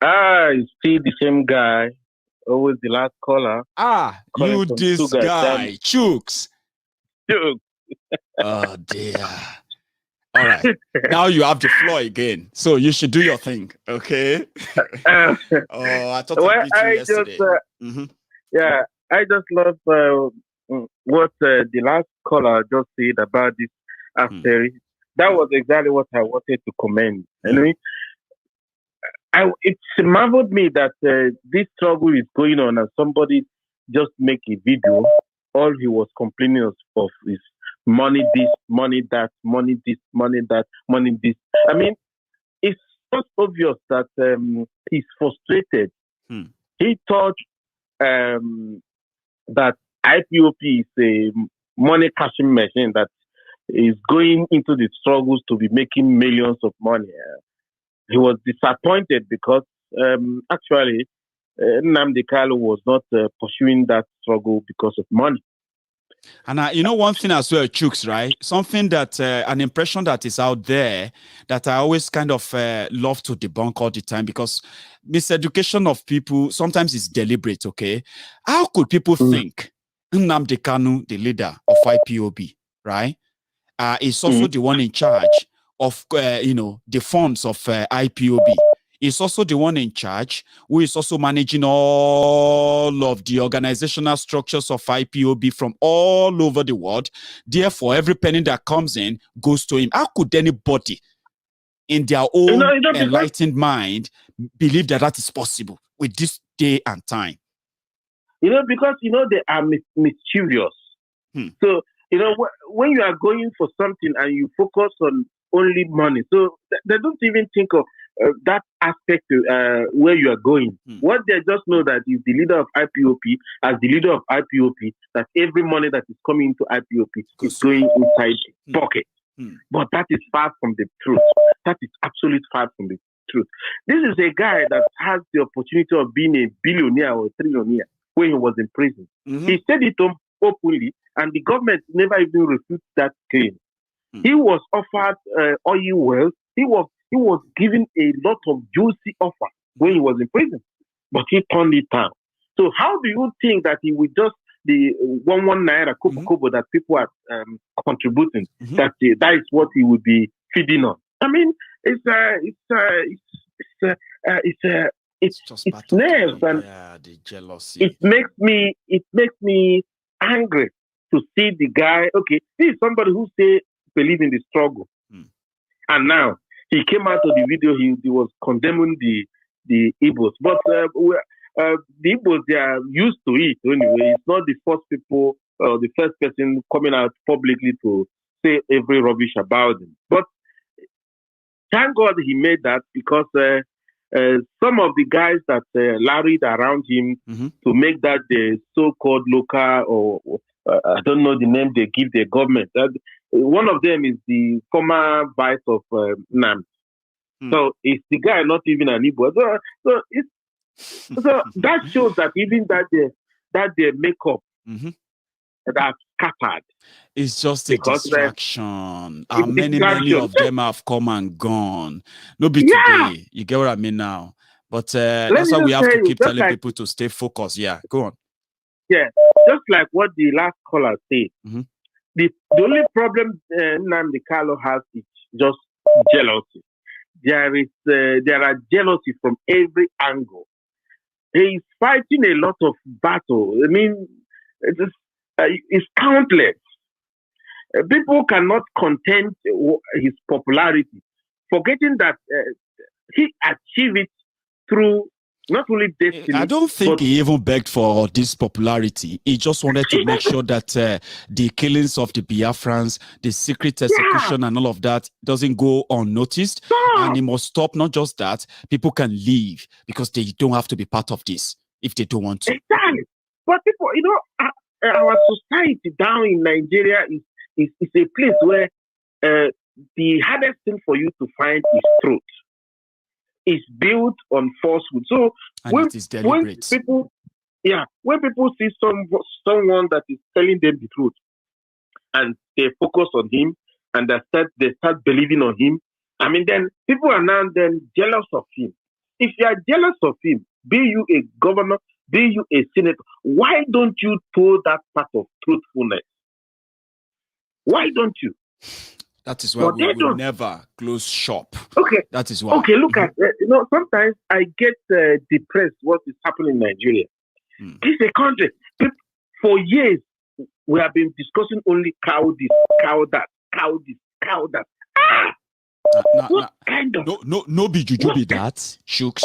[SPEAKER 5] It's still the same guy. Always the last caller.
[SPEAKER 2] You this guy, Chooks.
[SPEAKER 5] Chooks.
[SPEAKER 2] Oh, dear. All right. Now you have the floor again. So you should do your thing, okay? I thought I beat you yesterday.
[SPEAKER 5] Yeah, I just love what the last caller just said about this after. That was exactly what I wanted to comment. Anyway, it marveled me that this struggle is going on and somebody just make a video. All he was complaining of is money this, money that, money this, money that, money this. I mean, it's just obvious that he's frustrated. He thought that IPOP is a money cashing machine that is going into the struggles to be making millions of money. He was disappointed because actually Nnamdi Kanu was not pursuing that struggle because of money.
[SPEAKER 2] And you know one thing as well, Chooks, right? Something that, an impression that is out there that I always kind of love to debunk all the time, because miseducation of people sometimes is deliberate, okay? How could people think Nnamdi Kanu, the leader of IPOB, right, is also the one in charge of, the funds of IPOB? Is also the one in charge, who is also managing all of the organizational structures of IPOB from all over the world. Therefore, every penny that comes in goes to him. How could anybody in their own enlightened mind believe that that is possible with this day and time?
[SPEAKER 5] Because, they are mischievous. So, when you are going for something and you focus on only money, so they don't even think of that aspect where you are going. What they just know that is the leader of IPOP, as the leader of IPOP, that every money that is coming into IPOP is going inside the pocket. But that is far from the truth. That is absolutely far from the truth. This is a guy that has the opportunity of being a billionaire or a trillionaire when he was in prison. He said it openly, and the government never even refused that claim. He was offered oil wells. He was given a lot of juicy offer when he was in prison, but he turned it down. So how do you think that he would just the 1 naira kobo that people are contributing, that is what he would be feeding on? I mean, it's nerves, and
[SPEAKER 2] the jealousy.
[SPEAKER 5] It makes me angry to see the guy. Okay, this is somebody who say believe in the struggle, and now he came out of the video. He was condemning the Igbos, but the Igbos, they are used to it anyway. It's not the first people, the first person coming out publicly to say every rubbish about him. But thank God he made that, because some of the guys that larried around him to make that the so-called local, or I don't know the name they give the government. One of them is the former vice of NAM. So it's the guy, not even an Igbo. So that shows that even that their makeup that scattered.
[SPEAKER 2] It's just a distraction. And many of them have come and gone. No be today. You get what I mean now. But that's why we have to keep telling people to stay focused. Yeah, go on.
[SPEAKER 5] Yeah, just like what the last caller said. The only problem Nnamdi Kanu has is just jealousy. There are jealousy from every angle. He's fighting a lot of battle. I mean, it's countless. People cannot contain his popularity, forgetting that he achieved it through not only destiny.
[SPEAKER 2] I don't think he even begged for this popularity. He just wanted to make sure that the killings of the Biafrans, the secret execution and all of that doesn't go unnoticed. And he must stop. Not just that, people can leave because they don't have to be part of this if they don't want to.
[SPEAKER 5] Exactly. But people, our society down in Nigeria it's a place where the hardest thing for you to find is truth. It's built on falsehood. So when people see someone that is telling them the truth, and they focus on him, and they start believing on him, I mean, then people are now then jealous of him. If you are jealous of him, be you a governor, be you a senator, why don't you toe that part of truthfulness? Why don't you?
[SPEAKER 2] That is why we will never close shop.
[SPEAKER 5] Okay.
[SPEAKER 2] That is why.
[SPEAKER 5] Okay, look at, sometimes I get depressed what is happening in Nigeria. This is a country. For years, we have been discussing only cow this, cow that, cow this, cow that. What kind of...
[SPEAKER 2] No be juju be that, Shooks.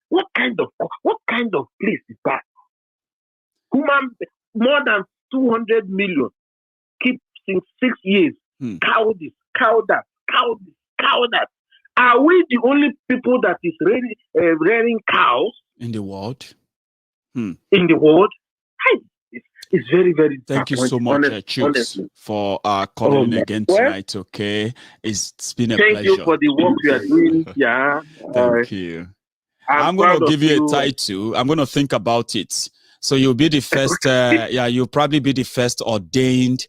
[SPEAKER 5] What kind of place is that? More than 200 million keep since 6 years. Cow this, cow that, cow this, cow that. Are we the only people that is rearing cows
[SPEAKER 2] in the world?
[SPEAKER 5] In the world? It's very, very.
[SPEAKER 2] Thank you so much, Chooks, for calling again tonight. Okay, it's been a pleasure.
[SPEAKER 5] Thank you for the work you are doing. Yeah.
[SPEAKER 2] Thank you. I'm going to give you a title. I'm going to think about it. So you'll be the first. You'll probably be the first ordained.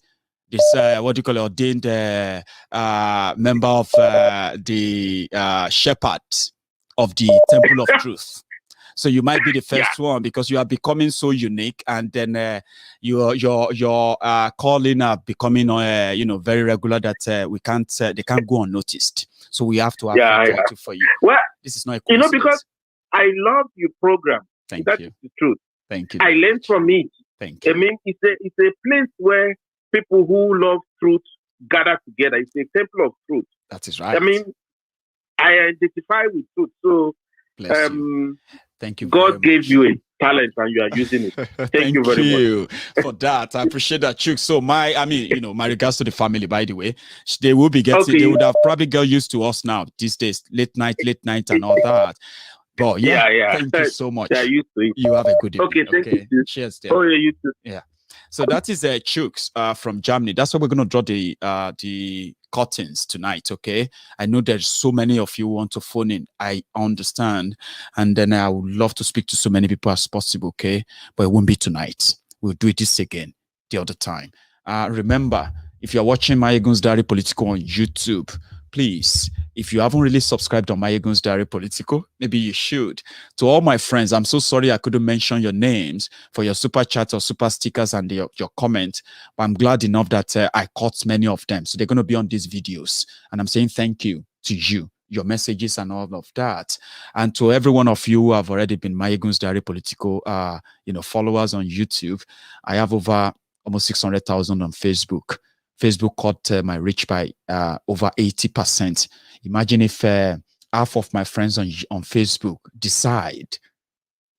[SPEAKER 2] Ordained member of the shepherd of the Temple of Truth. So you might be the first one because you are becoming so unique, and then your calling are becoming very regular that they can't go unnoticed. So we have to have for you.
[SPEAKER 5] Well,
[SPEAKER 2] this is not a coincidence.
[SPEAKER 5] Because I love your program. That's the truth.
[SPEAKER 2] Thank you.
[SPEAKER 5] I learned from it.
[SPEAKER 2] Thank you.
[SPEAKER 5] I mean, it's a place where people who love truth gather together. It's a temple of truth.
[SPEAKER 2] That is right.
[SPEAKER 5] I mean, I identify with truth. So,
[SPEAKER 2] thank you.
[SPEAKER 5] God gave you a talent and you are using it. Thank you very much
[SPEAKER 2] for that. I appreciate that, Chuk. So my regards to the family, by the way, they will be getting, they would have probably got used to us now these days, late night and all that. But thank you so much.
[SPEAKER 5] Used to it.
[SPEAKER 2] You have a good evening.
[SPEAKER 5] Okay, thank you.
[SPEAKER 2] Cheers.
[SPEAKER 5] Oh, yeah, you too.
[SPEAKER 2] Yeah. So that is Chooks from Germany. That's why we're going to draw the curtains tonight, okay? I know there's so many of you who want to phone in. I understand. And then I would love to speak to so many people as possible, okay? But it won't be tonight. We'll do this again the other time. Remember, if you're watching Maiyegun's Diary Politico on YouTube, please, if you haven't really subscribed on Maiyegun's Diary Politico, maybe you should. To all my friends, I'm so sorry I couldn't mention your names for your super chats or super stickers and your comment, but I'm glad enough that I caught many of them. So they're going to be on these videos. And I'm saying thank you to you, your messages and all of that. And to every one of you who have already been Maiyegun's Diary Politico, followers on YouTube, I have over almost 600,000 on Facebook. Facebook cut my reach by over 80%. Imagine if half of my friends on Facebook decide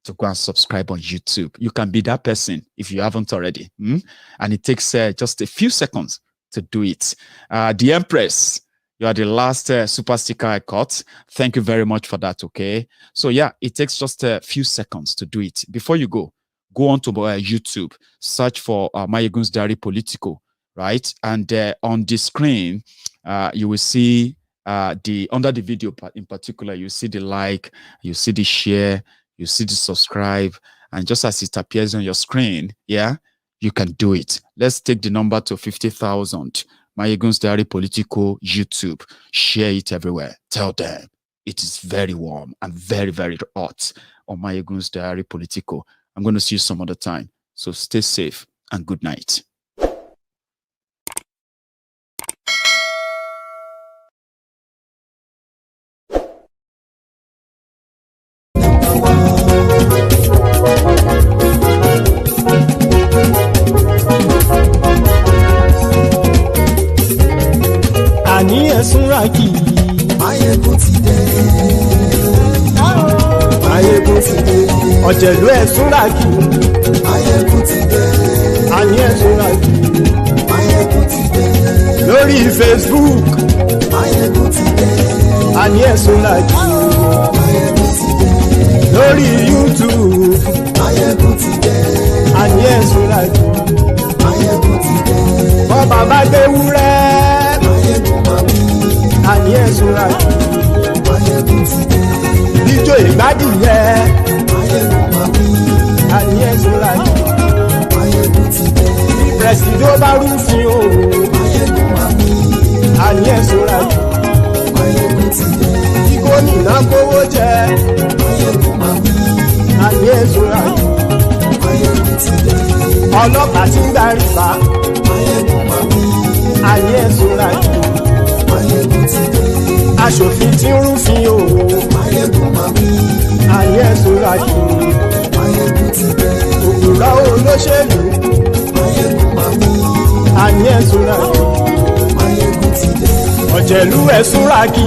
[SPEAKER 2] to go and subscribe on YouTube. You can be that person if you haven't already. And it takes just a few seconds to do it. The Empress, you are the last super sticker I caught. Thank you very much for that, okay? So yeah, it takes just a few seconds to do it. Before you go on to YouTube, search for Maiyegun's Diary Politico. Right, and on the screen, you will see under the video in particular, you see the like, you see the share, you see the subscribe, and just as it appears on your screen, you can do it. Let's take the number to 50,000. Maiyegun's Diary Politico YouTube. Share it everywhere. Tell them it is very warm and very, very hot on Maiyegun's Diary Politico. I'm going to see you some other time. So stay safe and good night.
[SPEAKER 1] Àní ẹ̀sùnra kì í. Maiyegun ti dé. Maiyegun ti dé. Ọ̀jẹ̀lú ẹ̀sùnra kì í. Maiyegun ti dé. Àní ẹ̀sùnra kì í. Maiyegun ti dé. Lórí Facebook. Maiyegun ti dé. Àní ẹ̀sùnra kì í. Maiyegun ti dé. Lórí YouTube. Maiyegun ti dé. Àní ẹ̀sùnra kì í. Maiyegun ti dé.
[SPEAKER 9] Bọ́ba bá gbé wúrẹ́.
[SPEAKER 1] Maiyegun máa wí.
[SPEAKER 9] Àní ẹ̀sùn ràjù.
[SPEAKER 1] Maiyegun ti dé.
[SPEAKER 9] Bíjó ìgbádìyẹ.
[SPEAKER 1] Maiyegun máa wí.
[SPEAKER 9] Àní ẹ̀sùn ràjù.
[SPEAKER 1] Maiyegun ti dé.
[SPEAKER 9] Bí pẹ̀sìdó bá rúfin o.
[SPEAKER 1] Maiyegun máa wí.
[SPEAKER 9] Àní ẹ̀sùn ràjù.
[SPEAKER 1] Maiyegun ti dé.
[SPEAKER 9] Bí gómìnà kówó jẹ.
[SPEAKER 1] Maiyegun máa wí.
[SPEAKER 9] Àní ẹ̀sùn ràjù.
[SPEAKER 1] Maiyegun ti dé.
[SPEAKER 9] Ọlọ́pàá tí ń darí bá.
[SPEAKER 1] Maiyegun máa wí.
[SPEAKER 9] Àní ẹ̀sùn ràjù.
[SPEAKER 1] Maiyegun ti dé.
[SPEAKER 9] Aṣòfin tí ń rúfin o.
[SPEAKER 1] Maiyegun máa wí.
[SPEAKER 9] Àní ẹ̀sùn ràjù.
[SPEAKER 1] Maiyegun ti dé.
[SPEAKER 9] Òkúra olóṣèlú.
[SPEAKER 1] Maiyegun máa wí.
[SPEAKER 9] Àní ẹ̀sùn ràjù.
[SPEAKER 1] Maiyegun ti dé.
[SPEAKER 9] Ọ̀jẹ̀lú ẹ̀sùn ràjù.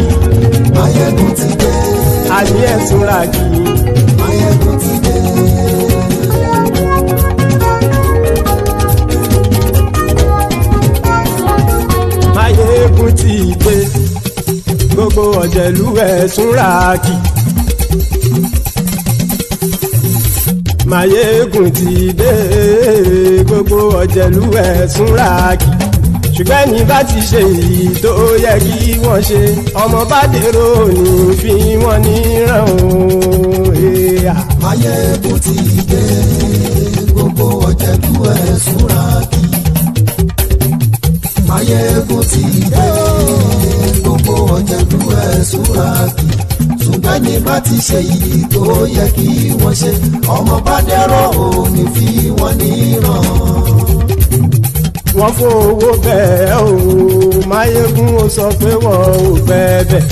[SPEAKER 1] Maiyegun ti dé.
[SPEAKER 9] Àní ẹ̀sùn ràjù.
[SPEAKER 1] Maiyegun ti dé.
[SPEAKER 9] Maiyegun ti dé. Gbogbo ọ̀jẹ̀lú ẹ̀sùn ràjù. Maiyegun ti dé. Gbogbo ọ̀jẹ̀lú ẹ̀sùn ràjù. Ṣùgbọ́n ní bá ti ṣe èyí tó yẹ kí wọ́n ṣe, ọmọ bá dèrò ní fi wọ́n níran o.
[SPEAKER 1] Maiyegun ti dé. Gbogbo ọ̀jẹ̀lú ẹ̀sùn ràjù. Maiyegun ti dé. Gbogbo ọ̀jẹ̀lú ẹ̀sùn ràjù. Ṣùgbọ́n ní bá ti ṣe èyí tó yẹ kí wọ́n ṣe, ọmọ bá dèrò ní fi wọ́n níran.
[SPEAKER 9] Wọ́n fowó bẹ́ẹ̀ o, Maiyegun ó sọ pé wọ́n ò bẹ́ẹ̀.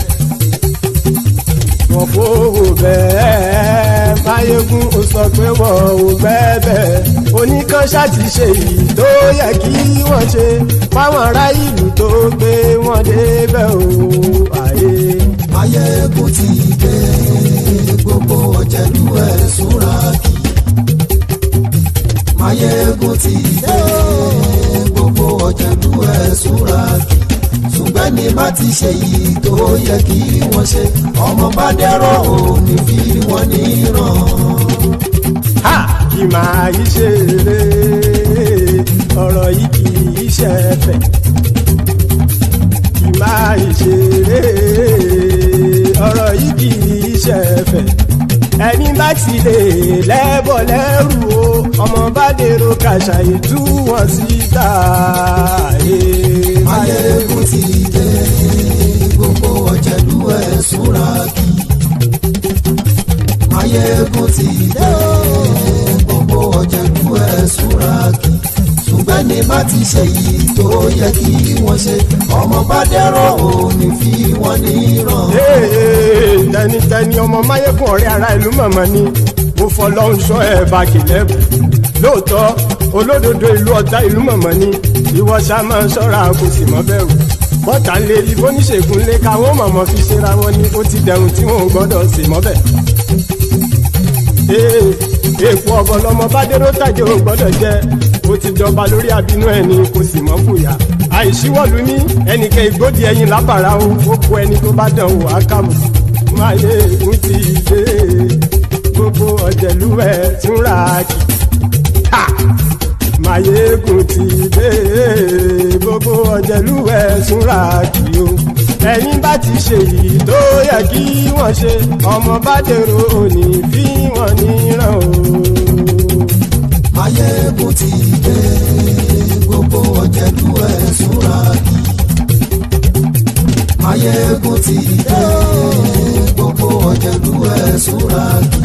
[SPEAKER 9] Wọ́n fowó bẹ́ẹ̀, Maiyegun ó sọ pé wọ́n ò bẹ́ẹ̀. Oníkanṣá ti ṣe èyí tó yẹ kí wọ́n ṣe fáwọn ará ìlú tó gbé wọn débẹ̀ o.
[SPEAKER 1] Maiyegun ti dé. Gbogbo ọ̀jẹ̀lú ẹ̀sùn ràjù. Maiyegun ti dé. Gbogbo ọ̀jẹ̀lú ẹ̀sùn ràjù. Ṣùgbọ́n ní bá ti ṣe yìí tó yẹ kí wọ́n ṣe, ọmọ bá dẹ́rọ̀ ò ní fi wọ́n níran.
[SPEAKER 9] Ha! Kì máa yí ṣe eré, ọ̀rọ̀ yìí kì í ṣe ẹ̀fẹ̀. Kì máa yí ṣe eré, ọ̀rọ̀ yìí kì í ṣe ẹ̀fẹ̀. Ẹni bá ti lè lẹ́bọ̀ lẹ́rù o, ọmọ bá dèrò kàṣàyè tú wọn síta.
[SPEAKER 1] Maiyegun ti dé. Gbogbo ọ̀jẹ̀lú ẹ̀sùn ràjù. Maiyegun ti dé. Gbogbo ọ̀jẹ̀lú ẹ̀sùn ràjù. Ṣùgbọ́n ní bá ti ṣe yìí tó yẹ kí wọ́n ṣe, ọmọ bá dẹ́rọ̀ ò ní fi wọ́n níran.
[SPEAKER 9] Tẹnitẹni ọmọ Maiyegun ọ̀rẹ́ ara ìlú mọ̀mọ́ ni mo fọlọ́run sọ ẹ̀ bá kìlẹ́bù. Lóòótọ́ olódodo ìlú ọ̀tá ìlú mọ̀mọ́ ni ìwọ ṣá máa ń ṣọ́ra kò sì mọ́ bẹ̀rù. Bọ́tà ń lé ibo níṣègùn lé káwọn mọ̀mọ́ fi ṣera wọn ni ó ti dẹrùn tí wọn ò gbọ́dọ̀ sè mọ́bẹ̀. Èèpo ọ̀bọ lọmọ bá dérò tàjẹ́ ò gbọ́dọ̀ jẹ́, ó ti jọba lórí àbínú ẹni kò sì mọ́ fòyà. Àìsíwọ́lu ní ẹnìkẹ́ ìgbódì ẹyin lábàrá o, ó kó ẹni tó bá dán wò á kàmù. Maiyegun ti dé. Gbogbo ọ̀jẹ̀lú ẹ̀sùn ràjù. Maiyegun ti dé. Gbogbo ọ̀jẹ̀lú ẹ̀sùn ràjù o. Ẹni bá ti ṣe yìí tó yẹ kí wọ́n ṣe, ọmọ bá dèrò òní fi wọ́n níran o.
[SPEAKER 1] Maiyegun ti dé. Gbogbo ọ̀jẹ̀lú ẹ̀sùn ràjù. Maiyegun ti dé. Gbogbo ọ̀jẹ̀lú ẹ̀sùn ràjù.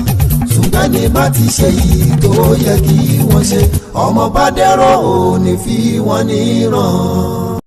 [SPEAKER 1] Ṣùgbọ́n ní bá ti ṣe yìí tó yẹ kí wọ́n ṣe, ọmọ bá dẹ́rọ̀ ò ní fi wọ́n níran.